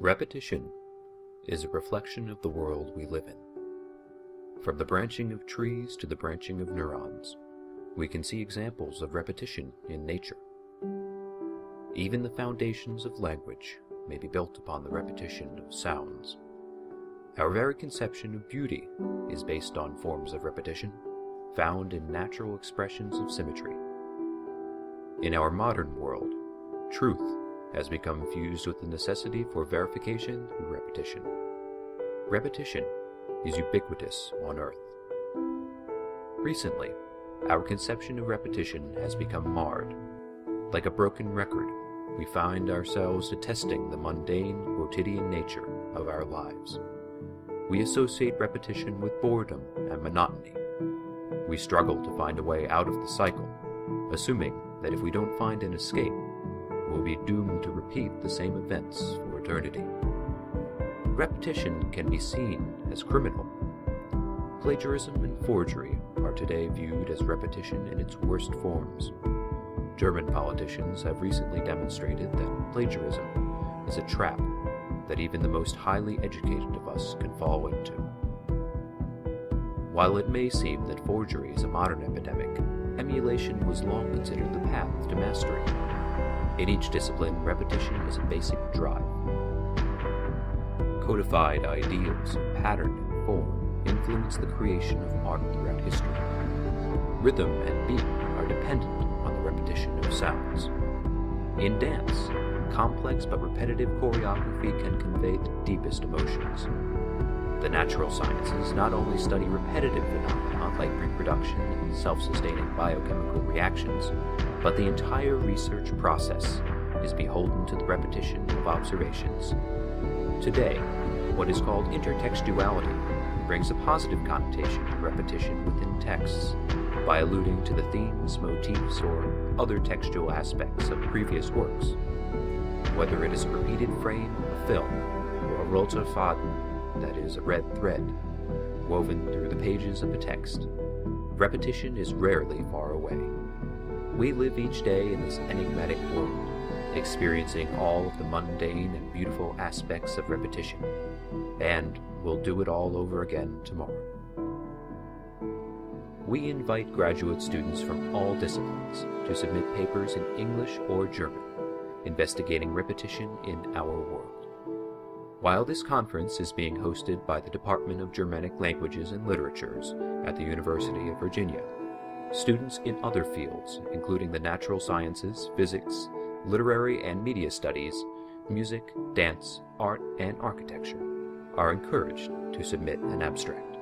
Repetition is a reflection of the world we live in. From the branching of trees to the branching of neurons, we can see examples of repetition in nature. Even the foundations of language may be built upon the repetition of sounds. Our very conception of beauty is based on forms of repetition found in natural expressions of symmetry. In our modern world, truth has become fused with the necessity for verification through repetition. Repetition is ubiquitous on Earth. Recently, our conception of repetition has become marred. Like a broken record, we find ourselves detesting the mundane, quotidian nature of our lives. We associate repetition with boredom and monotony. We struggle to find a way out of the cycle, assuming that if we don't find an escape, we'll be doomed to repeat the same events for eternity. Repetition can be seen as criminal. Plagiarism and forgery are today viewed as repetition in its worst forms. German politicians have recently demonstrated that plagiarism is a trap that even the most highly educated of us can fall into. While it may seem that forgery is a modern epidemic, emulation was long considered the path to mastery. In each discipline, repetition is a basic drive. Codified ideals of pattern and form influence the creation of art throughout history. Rhythm and beat are dependent on the repetition of sounds. In dance, complex but repetitive choreography can convey the deepest emotions. The natural sciences not only study repetitive phenomena like reproduction and self-sustaining biochemical reactions, but the entire research process is beholden to the repetition of observations. Today, what is called intertextuality brings a positive connotation to repetition within texts by alluding to the themes, motifs, or other textual aspects of previous works. Whether it is a repeated frame of film or a roter faden, that is, a red thread, woven through the pages of a text, repetition is rarely far away. We live each day in this enigmatic world, experiencing all of the mundane and beautiful aspects of repetition, and we'll do it all over again tomorrow. We invite graduate students from all disciplines to submit papers in English or German, investigating repetition in our world. While this conference is being hosted by the Department of Germanic Languages and Literatures at the University of Virginia, students in other fields, including the natural sciences, physics, literary and media studies, music, dance, art, and architecture, are encouraged to submit an abstract.